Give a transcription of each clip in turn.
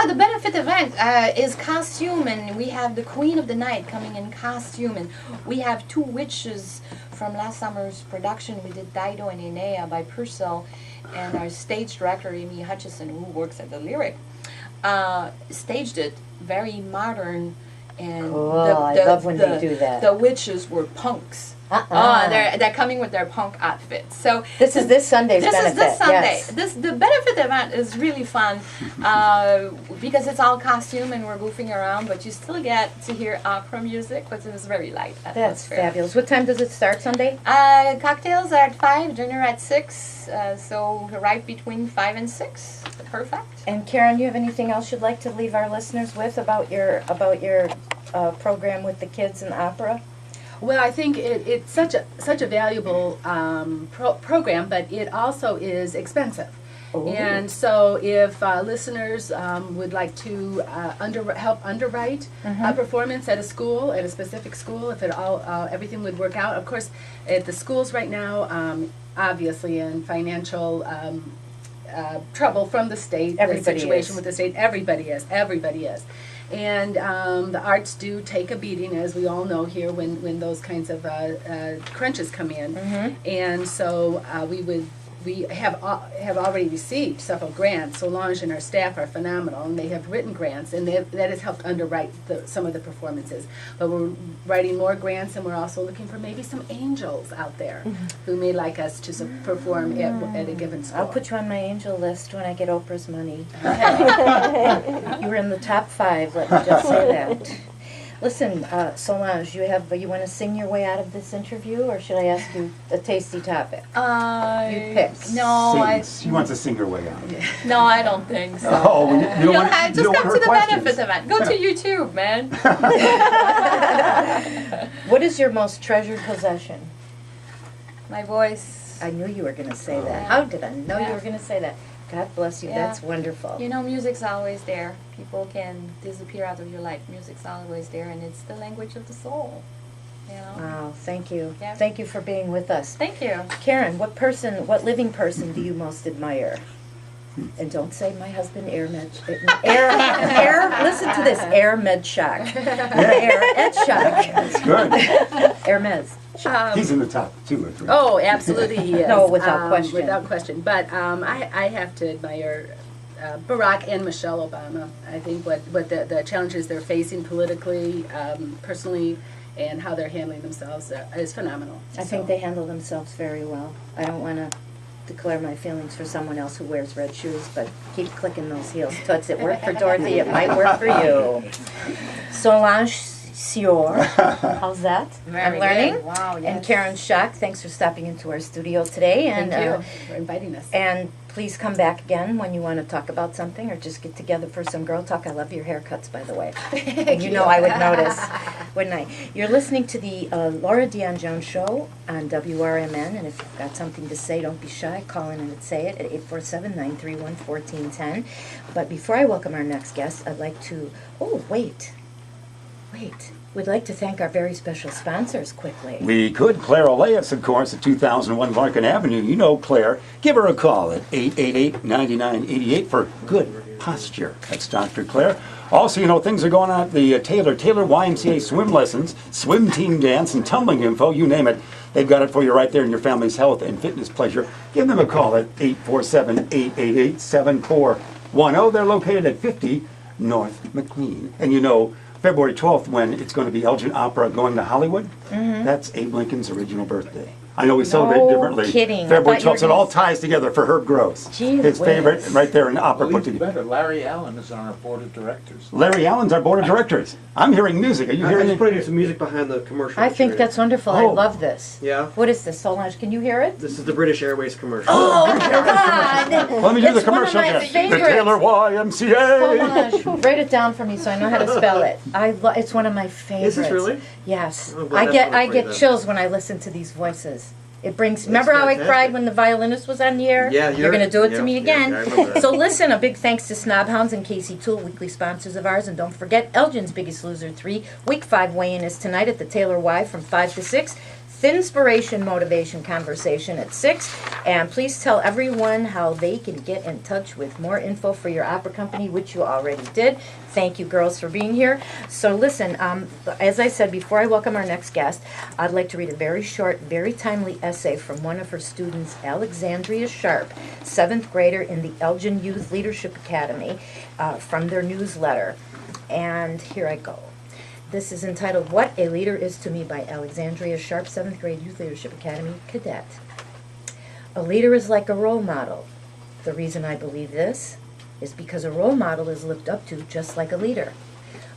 the benefit event is costume, and we have the Queen of the Night coming in costume, and we have two witches from last summer's production. We did Dido and Enea by Purcell, and our stage director, Amy Hutchison, who works at the Lyric, staged it very modern. And cool. I love when they do that. The witches were punks. They're coming with their punk outfits. So this is this Sunday's benefit. This Sunday. Yes. The benefit event is really fun because it's all costume and we're goofing around, but you still get to hear opera music, but it was very light atmosphere. That's fabulous. What time does it start Sunday? Cocktails are at 5, dinner at 6, so right between 5 and 6. Perfect. And Karen, you have anything else you'd like to leave our listeners with about your program with the kids and opera? Well, I think it's such a valuable program, but it also is expensive. Ooh. And so, if listeners would like to help underwrite a performance at a school, at a specific school, if everything would work out. Of course, at the schools right now, obviously in financial trouble from the state, the situation with the state, everybody is. And the arts do take a beating, as we all know here, when those kinds of crunches come in. And so we have already received several grants. Solange and our staff are phenomenal, and they have written grants, and that has helped underwrite some of the performances. But we're writing more grants, and we're also looking for maybe some angels out there who may like us to perform at a given school. I'll put you on my angel list when I get Oprah's money. You were in the top 5, let me just say that. Listen, Solange, you want to sing your way out of this interview, or should I ask you a tasty topic? You pick. No, She wants to sing her way out. No, I don't think so. Oh, you don't want, just come to the benefit event. Go to YouTube, man. What is your most treasured possession? My voice. I knew you were going to say that. How did I know you were going to say that? God bless you. Yeah. That's wonderful. You know, music's always there. People can disappear out of your life. Music's always there, and it's the language of the soul. You know? Wow, thank you. Yeah. Thank you for being with us. Thank you. Karen, what living person do you most admire? And don't say my husband, listen to this, Air Med Shock. Air Ed Shock. That's good. Hermes. He's in the top 2 or 3. Oh, absolutely he is. No, without question. Without question. But I have to admire Barack and Michelle Obama. I think what the challenges they're facing politically, personally, and how they're handling themselves is phenomenal. I think they handle themselves very well. I don't want to declare my feelings for someone else who wears red shoes, but keep clicking those heels. Toots, it worked for Dorothy, it might work for you. Solange Sior, how's that? Very I'm learning. good. Wow, yes. And Karen Schock, thanks for stopping into our studio today. And, Thank you for inviting us. And please come back again when you want to talk about something or just get together for some girl talk. I love your haircuts, by the way. And you know I would notice, wouldn't I? You're listening to the Laura Dion-Jones Show on WRMN, and if you've got something to say, don't be shy. Call in and say it at 847-931-1410. But before I welcome our next guest, I'd like to... Oh, wait. We'd like to thank our very special sponsors quickly. We could. Claire Oleus, of course, at 2001 Larkin Avenue. You know Claire. Give her a call at 888-9988 for good posture. That's Dr. Claire. Also, you know, things are going on at the Taylor YMCA swim lessons, swim team dance, and tumbling info, you name it. They've got it for you right there in your family's health and fitness pleasure. Give them a call at 847-888-7410. They're located at 50 North McLean. And you know, February 12th, when it's going to be Elgin Opera going to Hollywood, that's Abe Lincoln's original birthday. I know we celebrate differently. Kidding. February 12th, it all ties together for Herb Gross. Gee His whiz. favorite, right there in opera Well, put even together. better, Larry Allen is on our board of directors. Larry Allen's our board of directors. I'm hearing music. Are you I hearing just it? putting some music behind the commercial. I think that's wonderful. I Oh. love this. Yeah. What is this, Solange? Can you hear it? This is the British Airways commercial. Oh, God! Let me do the It's one of commercial my again. The favorites. Taylor YMCA. Solange, write it down for me so I know how to spell it. It's one of my favorites. Is this really? Yes. Oh, well, that's I wonderful get then. chills when I listen to these voices. It brings. Remember how I fantastic. cried when the violinist was on the air? Yeah, you're going to do it to me yeah, again. I remember that. So listen, a big thanks to Snobhounds and Casey Tool, weekly sponsors of ours, and don't forget Elgin's Biggest Loser 3 Week 5 weigh-in is tonight at the Taylor Y from 5 to 6. Inspiration Motivation Conversation at 6. And please tell everyone how they can get in touch with more info for your opera company, which you already did. Thank you, girls, for being here. So listen, as I said, before I welcome our next guest, I'd like to read a very short, very timely essay from one of her students, Alexandria Sharp, 7th grader in the Elgin Youth Leadership Academy, from their newsletter. And here I go. This is entitled, What a Leader Is to Me by Alexandria Sharp, 7th grade Youth Leadership Academy cadet. A leader is like a role model. The reason I believe this is because a role model is looked up to just like a leader.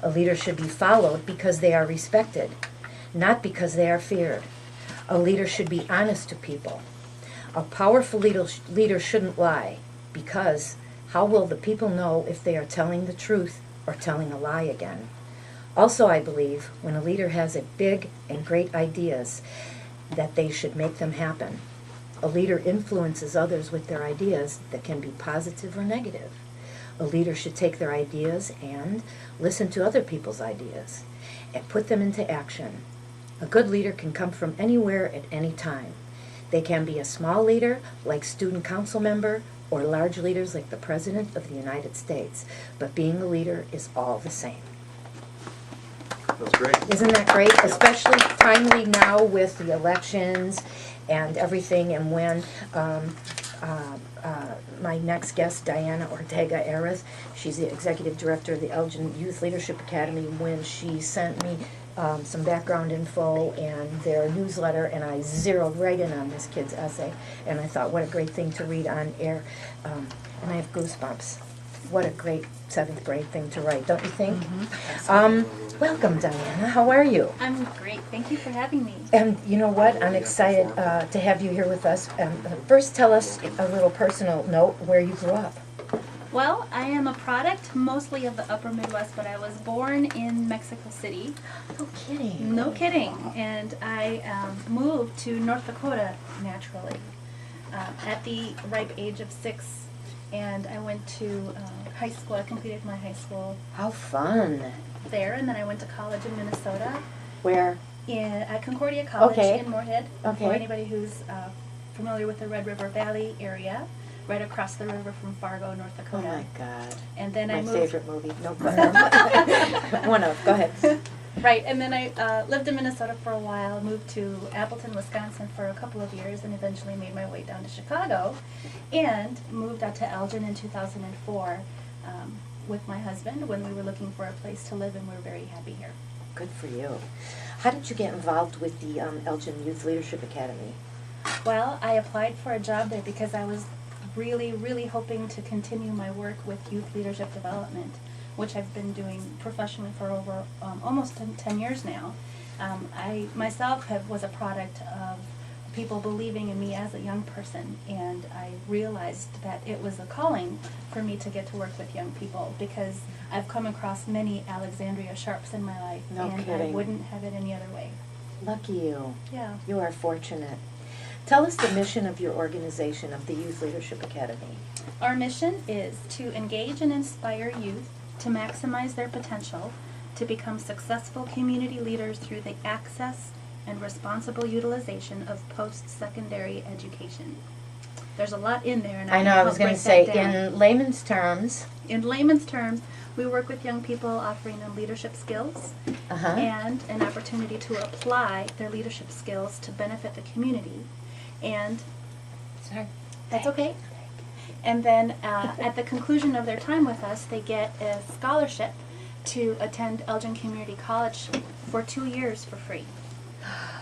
A leader should be followed because they are respected, not because they are feared. A leader should be honest to people. A powerful leader shouldn't lie, because how will the people know if they are telling the truth or telling a lie again? Also, I believe when a leader has a big and great ideas, that they should make them happen. A leader influences others with their ideas that can be positive or negative. A leader should take their ideas and listen to other people's ideas and put them into action. A good leader can come from anywhere at any time. They can be a small leader, like student council member, or large leaders like the President of the United States. But being a leader is all the same. That's great. Isn't that great? Especially timely now with the elections and everything, and when my next guest, Diana Ortega-Arez, she's the executive director of the Elgin Youth Leadership Academy, when she sent me some background info and their newsletter, and I zeroed right in on this kid's essay, and I thought, what a great thing to read on air, and I have goosebumps. What a great 7th grade thing to write, don't you think? Welcome, Diana. How are you? I'm great. Thank you for having me. And you know what? I'm excited to have you here with us. First, tell us a little personal note where you grew up. Well, I am a product mostly of the upper Midwest, but I was born in Mexico City. No kidding. No kidding. And I moved to North Dakota naturally at the ripe age of 6. And I went to high school. I completed my high school How fun. there, and then I went to college in Minnesota Where? at Concordia College Okay. in Moorhead. Okay. For anybody who's familiar with the Red River Valley area, right across the river from Fargo, North Oh Dakota. my God. And then My I moved. favorite movie. No, go ahead. One of. Go ahead. Right, and then I lived in Minnesota for a while, moved to Appleton, Wisconsin for a couple of years, and eventually made my way down to Chicago, and moved out to Elgin in 2004 with my husband when we were looking for a place to live, and we're very happy here. Good for you. How did you get involved with the Elgin Youth Leadership Academy? Well, I applied for a job there because I was really, really hoping to continue my work with youth leadership development, which I've been doing professionally for over almost 10 years now. I myself was a product of people believing in me as a young person, and I realized that it was a calling for me to get to work with young people, because I've come across many Alexandria Sharps in my life, No and I kidding. wouldn't have it any other way. Lucky you. Yeah. You are fortunate. Tell us the mission of your organization, of the Youth Leadership Academy. Our mission is to engage and inspire youth to maximize their potential, to become successful community leaders through the access and responsible utilization of post-secondary education. There's a lot in there, and I know, I was going to say, in layman's terms. In layman's terms, we work with young people, offering them leadership skills Uh-huh. and an opportunity to apply their leadership skills to benefit the community. And Sorry. that's okay. And then at the conclusion of their time with us, they get a scholarship to attend Elgin Community College for 2 years for free,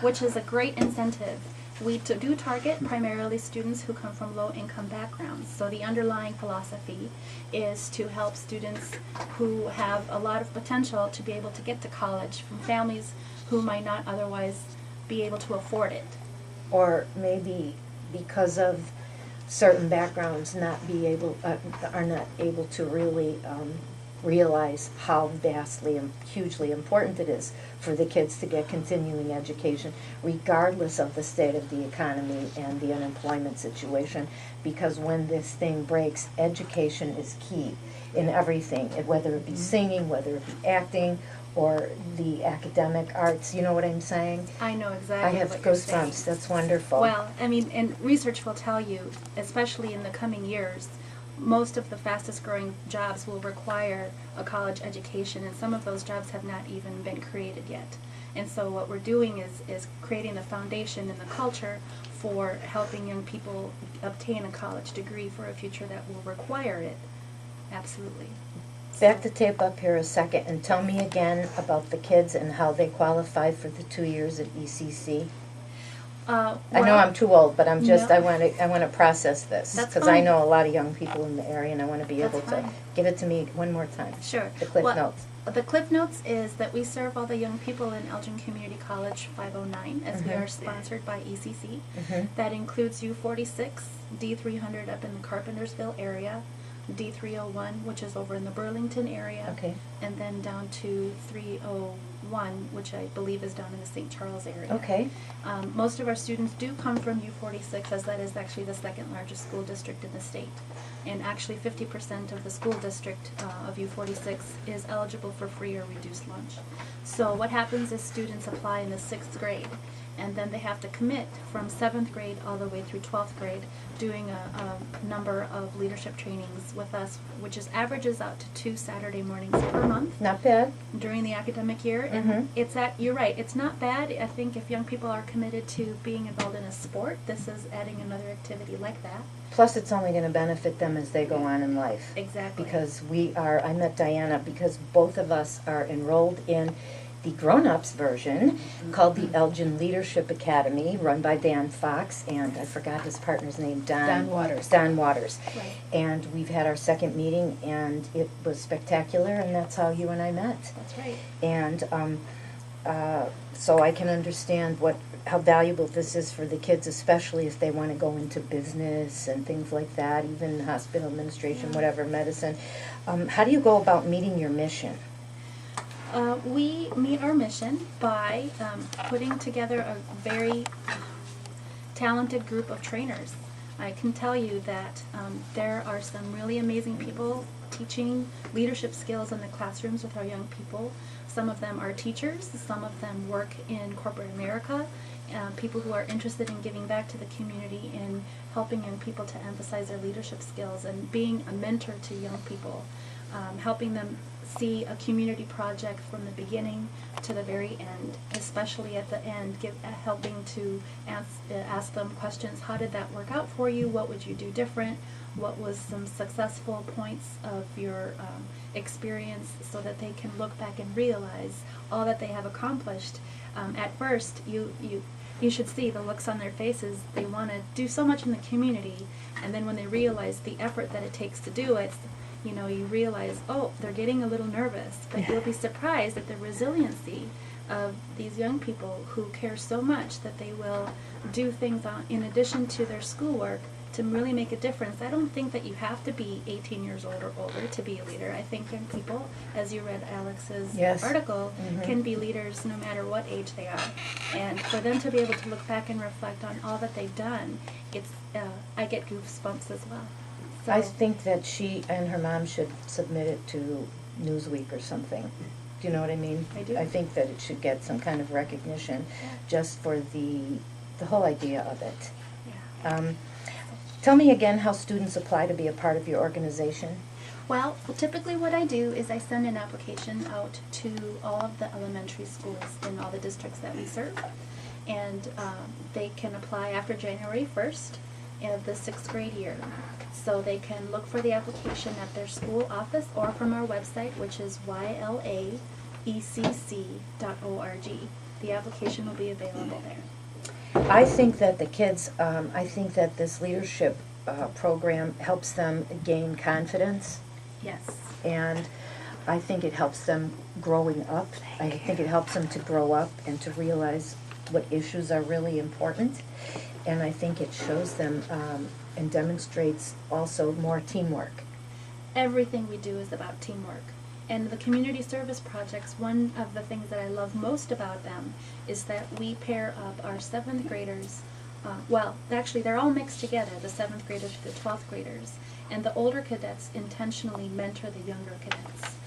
which is a great incentive. We do target primarily students who come from low-income backgrounds. So the underlying philosophy is to help students who have a lot of potential to be able to get to college from families who might not otherwise be able to afford it. Or maybe because of certain backgrounds are not able to really realize how vastly and hugely important it is for the kids to get continuing education, regardless of the state of the economy and the unemployment situation, because when this thing breaks, education is key in everything, whether it be singing, whether it be acting, or the academic arts. You know what I'm saying? I know I exactly have what you're saying. goosebumps. That's wonderful. Well, I mean, and research will tell you, especially in the coming years, most of the fastest growing jobs will require a college education, and some of those jobs have not even been created yet. And so what we're doing is creating the foundation and the culture for helping young people obtain a college degree for a future that will require it. Absolutely. Back the tape up here a second and tell me again about the kids and how they qualified for the 2 years at ECC. I know well, I'm too old, but I'm just, No. I want to process this. That's Because I fine. know a lot of young people in the area and I want to be That's able to fine. give it to me one more time. Sure. The Cliff Well, Notes. The Cliff Notes is that we serve all the young people in Elgin Community College 509, as we Mhm. are sponsored by ECC. Mhm. That includes U46, D300 up in the Carpentersville area, D301, which is over in the Burlington area, Okay. and then down to 301, which I believe is down in the St. Charles area. Okay. Most of our students do come from U46, as that is actually the second largest school district in the state. And actually 50% of the school district of U46 is eligible for free or reduced lunch. So what happens is students apply in the 6th grade, and then they have to commit from 7th grade all the way through 12th grade, doing a number of leadership trainings with us, which averages out to 2 Saturday mornings per month Not bad. during the academic year. Mhm. And you're right, it's not bad. I think if young people are committed to being involved in a sport, this is adding another activity like that. Plus, it's only going to benefit them as they go on in life. Exactly. Because I met Diana because both of us are enrolled in the grown-ups version called the Elgin Leadership Academy, run by Dan Fox, and I forgot his partner's name, Don Waters. Don Waters. Right. And we've had our second meeting, and it was spectacular, and that's how you and I met. That's right. And so I can understand how valuable this is for the kids, especially if they want to go into business and things like that, even hospital administration, whatever, medicine. How do you go about meeting your mission? We meet our mission by putting together a very talented group of trainers. I can tell you that there are some really amazing people teaching leadership skills in the classrooms with our young people. Some of them are teachers, some of them work in corporate America, people who are interested in giving back to the community and helping young people to emphasize their leadership skills and being a mentor to young people, helping them see a community project from the beginning to the very end, especially at the end, helping to ask them questions. How did that work out for you? What would you do different? What was some successful points of your experience, so that they can look back and realize all that they have accomplished. At first, you should see the looks on their faces. They want to do so much in the community, and then when they realize the effort that it takes to do it, you realize, oh, they're getting a little nervous, but you'll be surprised at the resiliency of these young people who care so much that they will do things in addition to their schoolwork to really make a difference. I don't think that you have to be 18 years old or older to be a leader. I think young people, as you read Alex's Yes. article, Mhm. can be leaders no matter what age they are. And for them to be able to look back and reflect on all that they've done, I get goosebumps as well. So, I think that she and her mom should submit it to Newsweek or something. Do you know what I mean? I do. I think that it should get some kind of recognition just for the whole idea of it. yeah. Tell me again how students apply to be a part of your organization. Well, typically what I do is I send an application out to all of the elementary schools in all the districts that we serve. And they can apply after January 1st of the 6th grade year. So they can look for the application at their school office or from our website, which is ylaecc.org. The application will be available there. I think that the kids, I think that this leadership program helps them gain confidence, Yes. and I think it helps them growing up. I think it helps them to grow up and to realize what issues are really important, and I think it shows them and demonstrates also more teamwork. Everything we do is about teamwork. And the community service projects, one of the things that I love most about them is that we pair up our 7th graders, well, actually they're all mixed together, the 7th graders to the 12th graders, and the older cadets intentionally mentor the younger cadets.